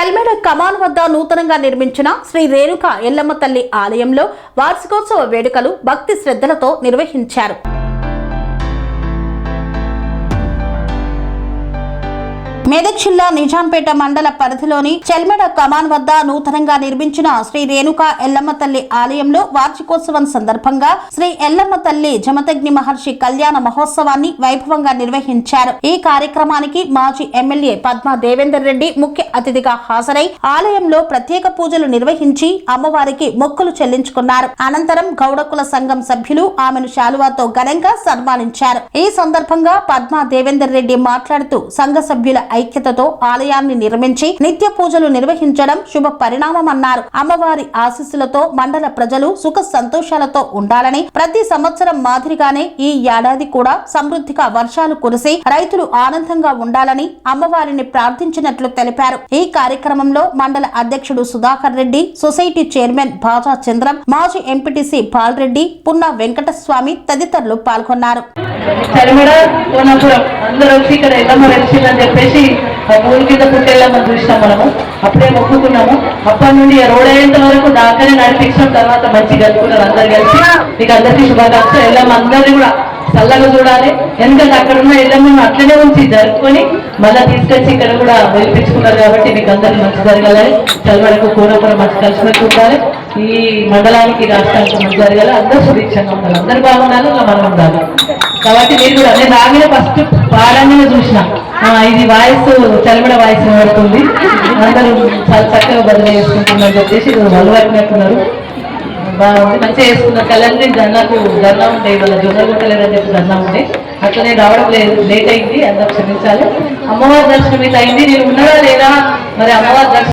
చెల్మెడ కమాన్ వద్ద నూతనంగా నిర్మించిన శ్రీ రేణుకా ఎల్లమ్మ తల్లి ఆలయంలో వార్షికోత్సవ వేడుకలు భక్తి శ్రద్ధలతో నిర్వహించారు. మెదక్ జిల్లా నిజాంపేట మండల పరిధిలోని చెల్మెడ కమాన్ వద్ద నూతనంగా నిర్మించిన శ్రీ రేణుకా ఎల్లమ్మ తల్లి ఆలయంలో వార్షికోత్సవం సందర్భంగా శ్రీ ఎల్లమ్మ తల్లి జమదగ్ని మహర్షి కళ్యాణ మహోత్సవాన్ని వైభవంగా నిర్వహించారు. ఈ కార్యక్రమానికి మాజీ ఎమ్మెల్యే పద్మా దేవేందర్ రెడ్డి ముఖ్య అతిథిగా హాజరై ఆలయంలో ప్రత్యేక పూజలు నిర్వహించి అమ్మవారికి మొక్కులు చెల్లించుకున్నారు. అనంతరం గౌడకుల సంఘం సభ్యులు ఆమెను శాలువాతో ఘనంగా సన్మానించారు. ఈ సందర్భంగా పద్మా దేవేందర్ రెడ్డి మాట్లాడుతూ సంఘ సభ్యుల ఐక్యతతో ఆలయాన్ని నిర్మించి నిత్య పూజలు నిర్వహించడం శుభ పరిణామమన్నారు. అమ్మవారి ఆశీస్సులతో మండల ప్రజలు సుఖ సంతోషాలతో ఉండాలని, ప్రతి సంవత్సరం మాదిరిగానే ఈ ఏడాది కూడా సమృద్ధిగా వర్షాలు కురిసి రైతులు ఆనందంగా ఉండాలని అమ్మవారిని ప్రార్థించినట్లు తెలిపారు. ఈ కార్యక్రమంలో మండల అధ్యక్షుడు సుధాకర్ రెడ్డి, సొసైటీ చైర్మన్ బాజా చంద్రం, మాజీ ఎంపీటీసీ బాలరెడ్డి, పున్నా వెంకటస్వామి తదితరులు పాల్గొన్నారు. ఊరి కింద పుట్టెళ్ళమని చూసినాం. మనము అప్పుడే మొక్కుకున్నాము. అప్పటి నుండి రోడ్ అయ్యేంత వరకు దాకానే నడిపించిన తర్వాత మంచి గడుపుకున్నారు. అందరు కలిసి మీకు అందరికీ శుభాకాంక్షలు. ఎల్లమ్మ అందరినీ కూడా చల్లగా చూడాలి. ఎందుకంటే అక్కడ ఉన్న ఎల్లమ్మను అట్లనే ఉంచి జరుపుకొని మళ్ళీ తీసుకొచ్చి ఇక్కడ కూడా వెలిపించుకున్నారు. కాబట్టి మీకు అందరికీ మంచి జరగాలని, చల్లవరకు కూరకూర మంచి కలిసినట్టు ఉండాలి. ఈ మండలానికి రాష్ట్రానికి మంచి జరగాలి. అందరూ సుభిక్షంగా ఉండాలి. అందరు బాగుండాలి, ఇలా మనం ఉండాలి. కాబట్టి మీరు కూడా నేను రాగానే ఫస్ట్ పాడంగానే చూసిన ఇది వాయిస్ చలిమడ వాయిస్ పడుతుంది. అందరూ చాలా చక్కగా బదిలీ చేసుకుంటున్నారు చెప్పేసి వాళ్ళు పట్టినట్టున్నారు. బాగుంది, మంచిగా చేసుకున్నారు. కళ్ళని జన్నాకు ధర్నా ఉంటాయి, వాళ్ళ జొన్న కొట్టలేదని చెప్పి ధర్నా ఉంటాయి. అట్లనే రావడం లేదు, లేట్ అయింది, అందరూ క్షమించాలి. అమ్మవారి దర్శనం అయితే అయింది. నేను ఉన్నారా లేదా మరి అమ్మవారి దర్శనం